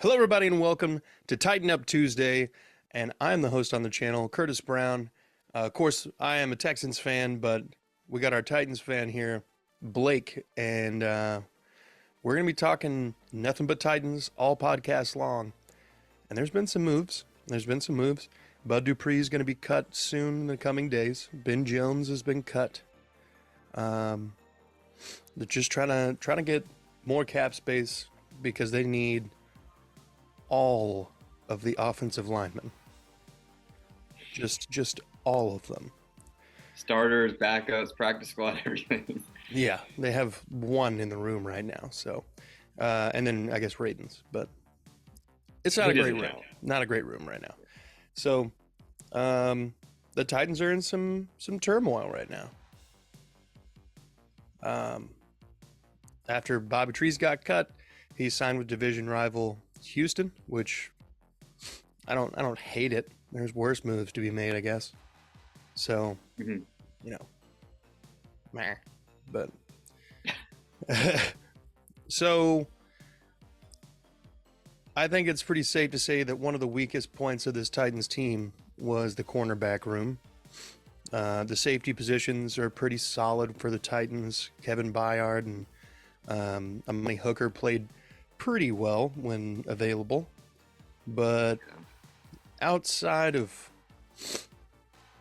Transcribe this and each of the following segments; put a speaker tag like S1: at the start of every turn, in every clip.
S1: Hello, everybody, and welcome to TitanUp Tuesday. And I'm the host on the channel, Curtis Brown. Of course, I am a Texans fan, but we got our Titans fan here, Blake, and we're going to be talking nothing but Titans all podcast long. And there's been some moves. Bud Dupree is going to be cut soon in the coming days. Ben Jones has been cut. They're just trying to get more cap space because they need all of the offensive linemen. Just all of them.
S2: Starters, backups, practice squad, everything.
S1: Yeah, they have one in the room right now. So, and then I guess Radens, but it's not a great room. Not a great room right now. So, the Titans are in some turmoil right now. After Bobby Trees got cut, he signed with division rival Houston, which I don't hate it. There's worse moves to be made, I guess. So, you know, meh. But so I think it's pretty safe to say that one of the weakest points of this Titans team was the cornerback room. The safety positions are pretty solid for the Titans. Kevin Byard and Amani Hooker played pretty well when available, but outside of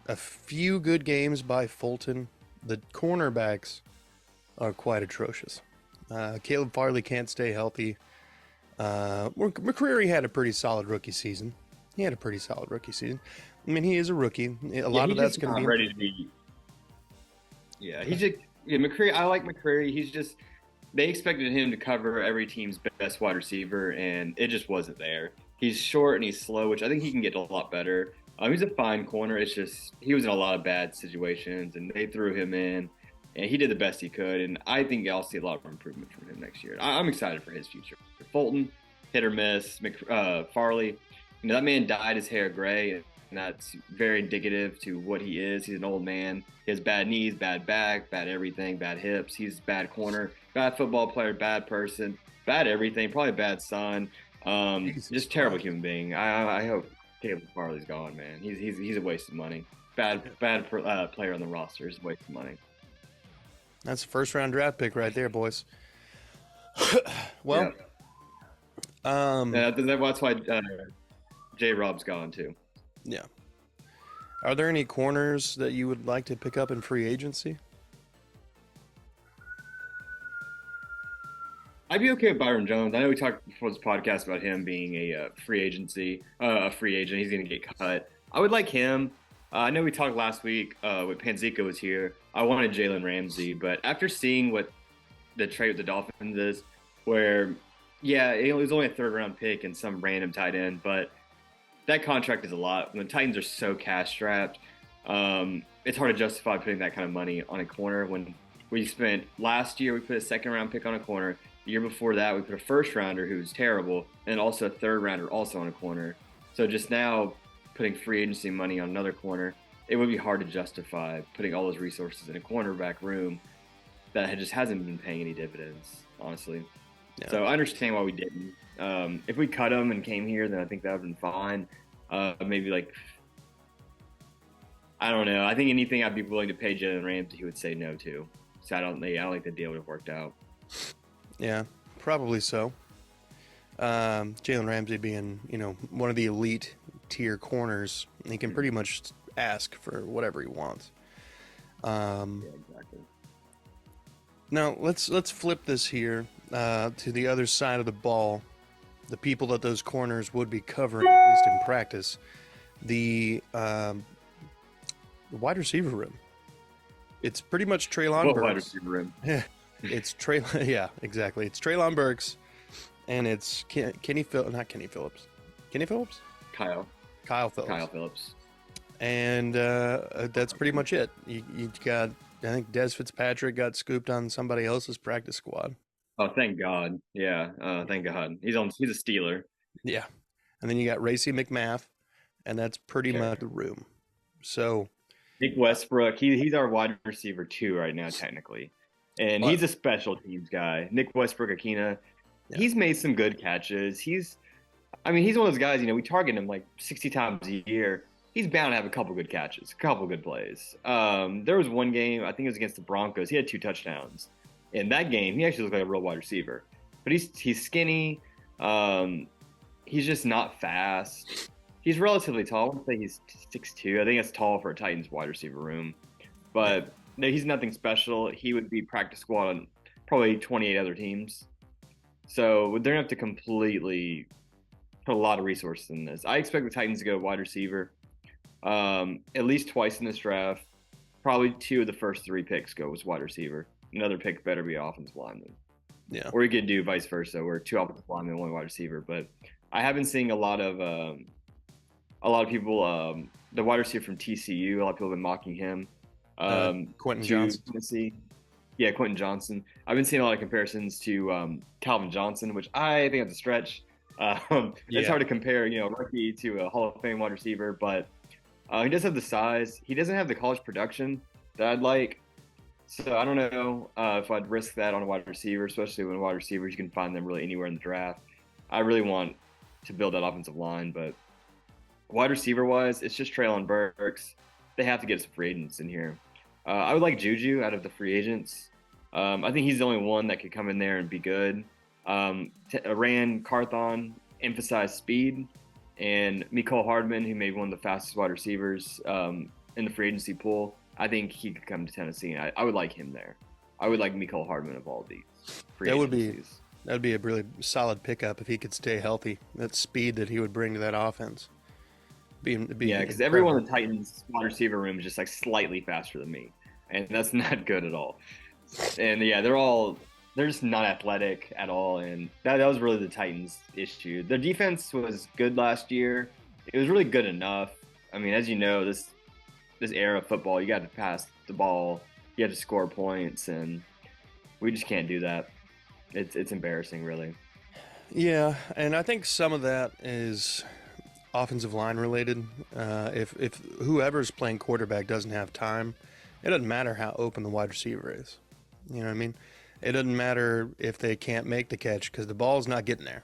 S1: a few good games by Fulton, the cornerbacks are quite atrocious. Caleb Farley can't stay healthy. McCreary had a pretty solid rookie season. I mean, he is a rookie. A lot of that's going to be
S2: ready to be. Yeah, McCreary. I like McCreary. He's just. They expected him to cover every team's best wide receiver, and it just wasn't there. He's short and he's slow, which I think he can get a lot better. He's a fine corner. It's just he was in a lot of bad situations, and they threw him in, and he did the best he could. And I think I'll see a lot of improvement from him next year. I'm excited for his future. Fulton, hit or miss. Farley, that man dyed his hair gray, and that's very indicative to what he is. He's an old man. He has bad knees, bad back, bad everything, bad hips. He's a bad corner, bad football player, bad person, bad everything, probably bad son. Just terrible human being. I hope Caleb Farley's gone, man. He's a waste of money. Bad player on the roster is a waste of money.
S1: That's a first round draft pick right there, boys. Well,
S2: that's why J. Rob's gone too.
S1: Yeah. Are there any corners that you would like to pick up in free agency?
S2: I'd be okay with Byron Jones. I know we talked before this podcast about him being a free agent. He's going to get cut. I would like him. I know we talked last week when Panzica was here. I wanted Jalen Ramsey, but after seeing what the trade with the Dolphins is, where, yeah, it was only a third-round pick and some random tight end, but that contract is a lot. When the Titans are so cash-strapped, it's hard to justify putting that kind of money on a corner. When we spent last year, we put a second-round pick on a corner. The year before that, we put a first-rounder who was terrible, and also a third-rounder also on a corner. So just now putting free agency money on another corner, it would be hard to justify putting all those resources in a cornerback room that just hasn't been paying any dividends, honestly. Yeah. So I understand why we didn't. If we cut him and came here, then I think that would have been fine. Maybe I don't know. I think anything I'd be willing to pay Jalen Ramsey, he would say no to. So I don't think the deal would have worked out.
S1: Yeah, probably so. Jalen Ramsey being, one of the elite tier corners, he can pretty much ask for whatever he wants.
S2: Yeah, exactly.
S1: Now let's flip this here to the other side of the ball. The people that those corners would be covering, at least in practice, the wide receiver room. It's pretty much Treylon Burks.
S2: Wide receiver room.
S1: Yeah, it's Treylon. Yeah, exactly. It's Treylon Burks, and it's Kenny Phillips.
S2: Kyle
S1: Phillips.
S2: Kyle Phillips.
S1: And that's pretty much it. You got, I think Des Fitzpatrick got scooped on somebody else's practice squad.
S2: Oh, thank God. Yeah, thank God. He's a Steeler.
S1: Yeah. And then you got Racey McMath, and that's pretty much the room. So
S2: Nick Westbrook, he's our wide receiver 2 right now, technically. And he's a special teams guy. Nick Westbrook-Akina, he's made some good catches. He's I mean, he's one of those guys, we target him like 60 times a year. He's bound to have a couple good catches, a couple good plays. There was one game, I think it was against the Broncos. He had 2 touchdowns. In that game, he actually looked like a real wide receiver. But he's skinny. Um, he's just not fast. He's relatively tall. I would say he's 6'2". I think that's tall for a Titans wide receiver room.
S1: Yeah.
S2: But no, he's nothing special. He would be practice squad on probably 28 other teams. So they're going to have to completely put a lot of resources in this. I expect the Titans to go wide receiver at least twice in this draft. Probably 2 of the first 3 picks go as wide receiver. Another pick better be offensive lineman.
S1: Yeah.
S2: Or you could do vice versa, where 2 offensive linemen, 1 wide receiver. But I have been seeing a lot of people. The wide receiver from TCU, a lot of people have been mocking him.
S1: Quentin
S2: To
S1: Johnson.
S2: Tennessee. Yeah, Quentin Johnson. I've been seeing a lot of comparisons to Calvin Johnson, which I think that's a stretch. It's hard to compare, rookie to a Hall of Fame wide receiver, but he does have the size. He doesn't have the college production that I'd like. So I don't know if I'd risk that on a wide receiver, especially when wide receivers, you can find them really anywhere in the draft. I really want to build that offensive line, but wide receiver wise, it's just Traylon Burks. They have to get some free agents in here. I would like Juju out of the free agents. I think he's the only one that could come in there and be good. Ran Carthon emphasized speed, and Mecole Hardman, who may be one of the fastest wide receivers in the free agency pool. I think he could come to Tennessee, and I would like him there. I would like Mecole Hardman of all these free
S1: That would
S2: agencies.
S1: be a really solid pickup if he could stay healthy. That speed that he would bring to that offense.
S2: Yeah, because everyone in the Titans wide receiver room is just like slightly faster than me, and that's not good at all. And yeah, they're just not athletic at all, and that was really the Titans' issue. Their defense was good last year. It was really good enough. I mean, as you know, this era of football, you got to pass the ball, you have to score points, and we just can't do that. It's embarrassing, really.
S1: Yeah, and I think some of that is offensive line related. If whoever's playing quarterback doesn't have time, it doesn't matter how open the wide receiver is. You know what I mean? It doesn't matter if they can't make the catch because the ball's not getting there.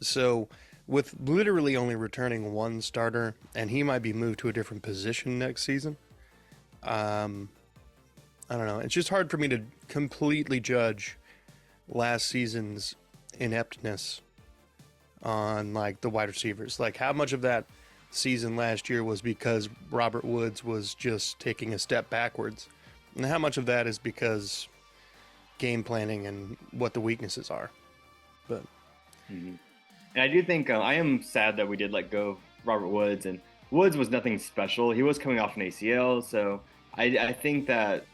S1: So with literally only returning one starter, and he might be moved to a different position next season. I don't know. It's just hard for me to completely judge last season's ineptness on like the wide receivers. Like how much of that season last year was because Robert Woods was just taking a step backwards, and how much of that is because game planning and what the weaknesses are. But
S2: And I do think I am sad that we did let go of Robert Woods, and Woods was nothing special. He was coming off an ACL, so I think that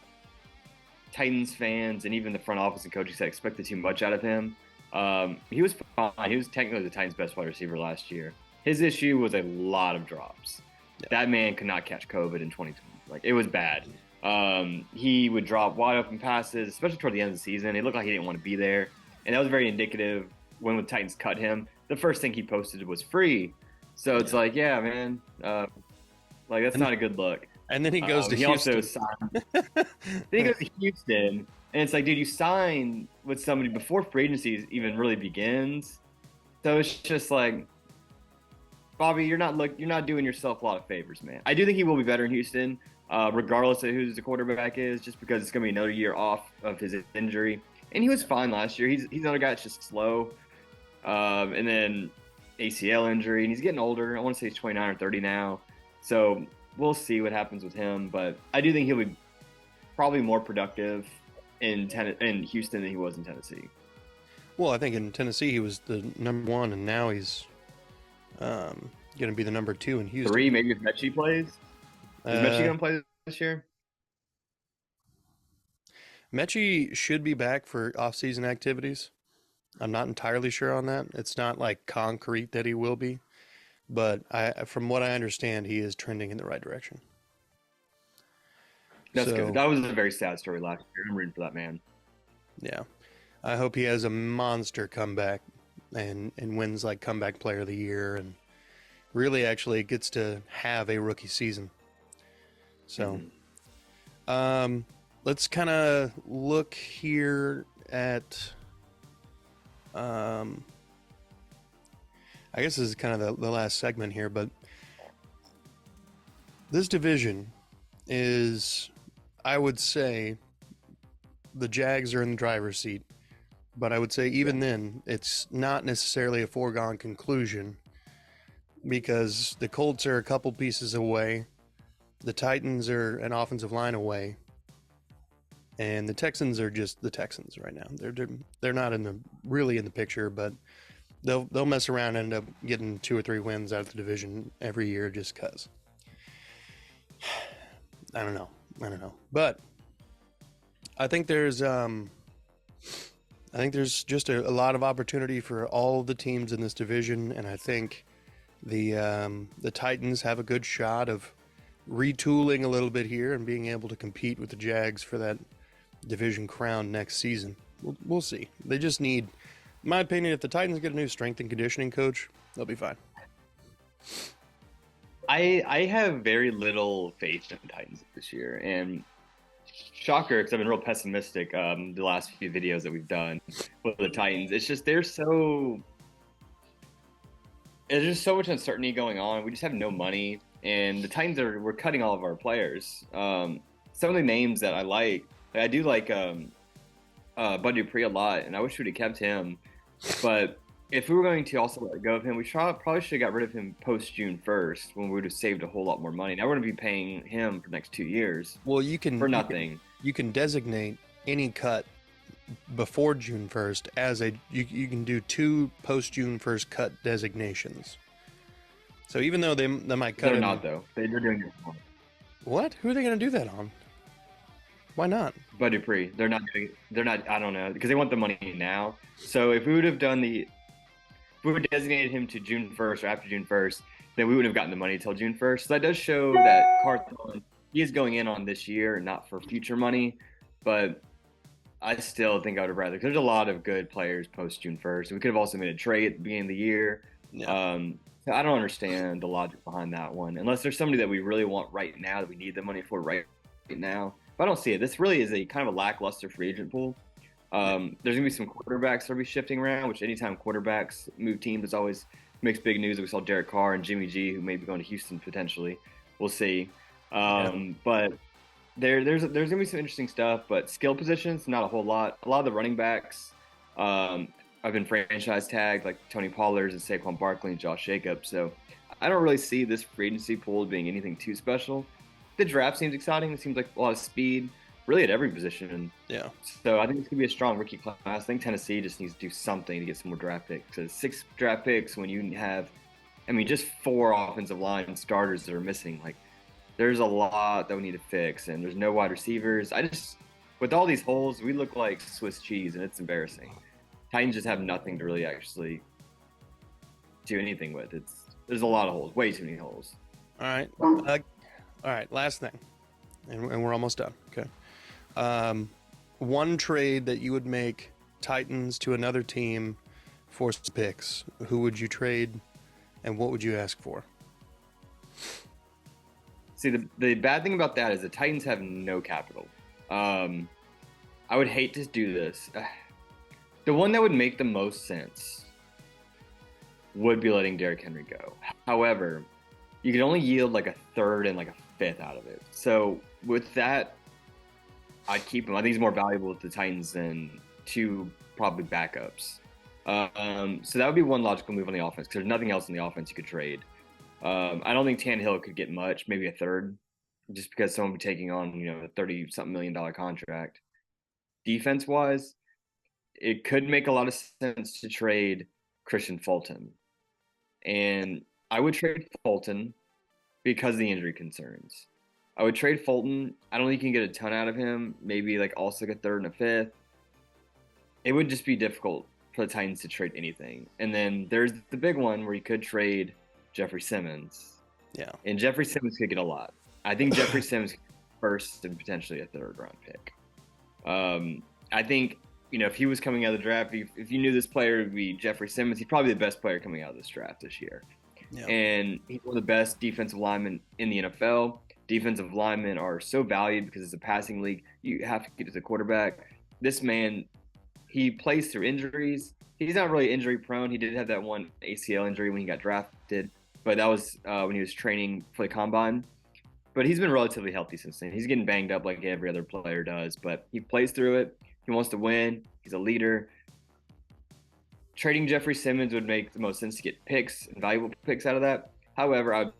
S2: Titans fans and even the front office and coaching staff expected too much out of him. He was fine. He was technically the Titans' best wide receiver last year. His issue was a lot of drops. Yeah. That man could not catch COVID in 2020. Like, it was bad. He would drop wide open passes, especially toward the end of the season. It looked like he didn't want to be there. And that was very indicative when the Titans cut him. The first thing he posted was free. So it's like, yeah, man, like that's not a good look.
S1: And then he goes to Houston.
S2: Also signed, then he goes to Houston, and it's like, dude, you sign with somebody before free agency even really begins. So it's just like, Bobby, you're not doing yourself a lot of favors, man. I do think he will be better in Houston, regardless of who the quarterback is, just because it's going to be another year off of his injury. And he was fine last year. He's another guy that's just slow. And then ACL injury, and he's getting older. I want to say he's 29 or 30 now. So we'll see what happens with him. But I do think he'll be probably more productive in Houston than he was in Tennessee.
S1: Well, I think in Tennessee he was the number 1, and now he's going to be the number 2 in Houston.
S2: 3, maybe if Mechie plays. Is Mechie going to play this year?
S1: Mechie should be back for off-season activities. I'm not entirely sure on that. It's not like concrete that he will be, but from what I understand, he is trending in the right direction.
S2: That's good. That was a very sad story last year. I'm rooting for that man.
S1: Yeah. I hope he has a monster comeback and wins like comeback player of the year and really actually gets to have a rookie season. So, let's kind of look here at I guess this is kind of the last segment here, but this division is, I would say, the Jags are in the driver's seat. But I would say even then, it's not necessarily a foregone conclusion because the Colts are a couple pieces away, the Titans are an offensive line away, and the Texans are just the Texans right now. They're not really in the picture, but they'll mess around and end up getting 2 or 3 wins out of the division every year just cause. I don't know, but I think there's just a lot of opportunity for all the teams in this division, and I think the Titans have a good shot of retooling a little bit here and being able to compete with the Jags for that division crown next season. We'll see. They just need, in my opinion, if the Titans get a new strength and conditioning coach, they'll be fine.
S2: I have very little faith in the Titans this year, and shocker, because I've been real pessimistic the last few videos that we've done with the Titans. It's just there's just so much uncertainty going on. We just have no money, and the Titans we're cutting all of our players. Some of the names that I do like Bud Dupree a lot, and I wish we'd have kept him. But if we were going to also let go of him, we probably should have got rid of him post June 1st when we would have saved a whole lot more money. Now we're going to be paying him for the next 2 years.
S1: Well, you can
S2: for nothing.
S1: You can designate any cut before June 1st as you can do 2 post June 1st cut designations. So even though they might cut,
S2: they're not though. They're doing it wrong.
S1: What? Who are they going to do that on? Why not?
S2: Bud Dupree. They're not. I don't know, because they want the money now. So if we would have designated him to June 1st or after June 1st, then we would have gotten the money until June 1st. So that does show that Carthon, he is going in on this year, not for future money. But I still think I would have rather, because there's a lot of good players post June 1st. We could have also made a trade at the beginning of the year.
S1: Yeah.
S2: So I don't understand the logic behind that one, unless there's somebody that we really want right now, that we need the money for right now. But I don't see it. This really is a kind of a lackluster free agent pool. There's going to be some quarterbacks that'll be shifting around, which anytime quarterbacks move teams, it always makes big news. We saw Derek Carr and Jimmy G, who may be going to Houston potentially. We'll see. But there's going to be some interesting stuff, but skill positions, not a whole lot. A lot of the running backs have been franchise tagged, like Tony Pollard and Saquon Barkley and Josh Jacobs. So I don't really see this free agency pool being anything too special. The draft seems exciting. It seems like a lot of speed, really at every position.
S1: Yeah.
S2: So I think it's going to be a strong rookie class. I think Tennessee just needs to do something to get some more draft picks. Because 6 draft picks when you have, just 4 offensive line starters that are missing. Like, there's a lot that we need to fix, and there's no wide receivers. With all these holes, we look like Swiss cheese, and it's embarrassing. Titans just have nothing to really actually do anything with. There's a lot of holes, way too many holes.
S1: All right. All right, last thing, and we're almost done. Okay. One trade that you would make Titans to another team for picks, who would you trade, and what would you ask for?
S2: See, the bad thing about that is the Titans have no capital. I would hate to do this. The one that would make the most sense would be letting Derrick Henry go. However, you can only yield like a third and like a fifth out of it. So with that, I'd keep him. I think he's more valuable to the Titans than 2 probably backups. So that would be one logical move on the offense, because there's nothing else in the offense you could trade. I don't think Tannehill could get much, maybe a third, just because someone would be taking on, a $30-something million contract. Defense-wise, it could make a lot of sense to trade Christian Fulton. And I would trade Fulton because of the injury concerns. I would trade Fulton. I don't think you can get a ton out of him. Maybe like also like a third and a fifth. It would just be difficult for the Titans to trade anything. And then there's the big one where you could trade Jeffrey Simmons.
S1: Yeah.
S2: And Jeffrey Simmons could get a lot. I think Jeffrey Simmons first and potentially a 3rd round pick. I think, if he was coming out of the draft, if you knew this player would be Jeffrey Simmons, he's probably the best player coming out of this draft this year. Yeah. And he's one of the best defensive linemen in the NFL. Defensive linemen are so valued because it's a passing league. You have to get to the quarterback. This man, he plays through injuries. He's not really injury prone. He did have that one ACL injury when he got drafted, but that was when he was training for the combine. But he's been relatively healthy since then. He's getting banged up like every other player does, but he plays through it. He wants to win. He's a leader. Trading Jeffrey Simmons would make the most sense to get picks and valuable picks out of that. However, I'd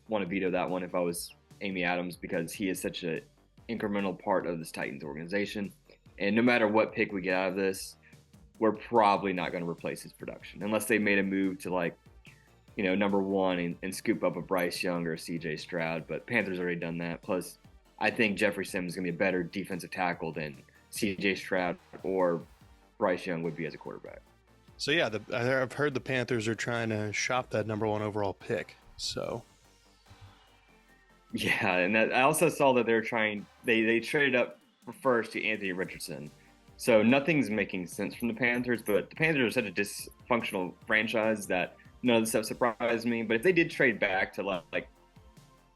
S2: want to veto that one if I was Amy Adams because he is such an incremental part of this Titans organization. And no matter what pick we get out of this, we're probably not going to replace his production unless they made a move to number one and scoop up a Bryce Young or a CJ Stroud. But Panthers already done that. Plus, I think Jeffrey Simmons is going to be a better defensive tackle than CJ Stroud or Bryce Young would be as a quarterback.
S1: So yeah, I've heard the Panthers are trying to shop that number 1 overall pick. So
S2: yeah, and I also saw that they're trying. They traded up first to Anthony Richardson. So nothing's making sense from the Panthers, but the Panthers are such a dysfunctional franchise that none of this stuff surprised me. But if they did trade back to like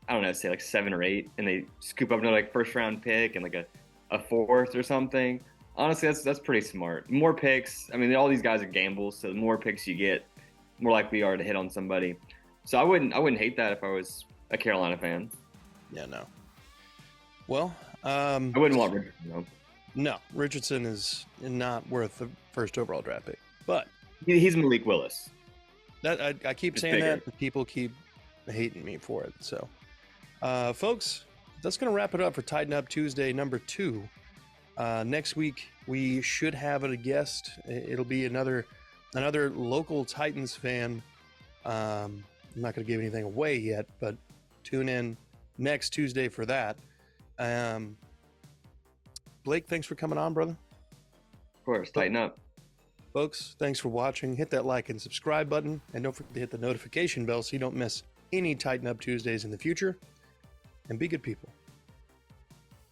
S2: I don't know, say like 7 or 8, and they scoop up another first round pick and like a fourth or something. Honestly, that's pretty smart. More picks. I mean, all these guys are gambles, so the more picks you get, more likely you are to hit on somebody. So I wouldn't hate that if I was a Carolina fan.
S1: Yeah, no. Well,
S2: I wouldn't want Richardson though.
S1: No, Richardson is not worth the first overall draft pick. But
S2: he's Malik Willis.
S1: That I keep saying bigger. That, but people keep hating me for it. So, folks, that's going to wrap it up for Titan Up Tuesday number 2. Next week we should have a guest. It'll be another local Titans fan. I'm not going to give anything away yet, but tune in next Tuesday for that. Blake, thanks for coming on, brother.
S2: Of course, Tighten up.
S1: Folks, thanks for watching. Hit that like and subscribe button, and don't forget to hit the notification bell so you don't miss any Tighten Up Tuesdays in the future. And be good people.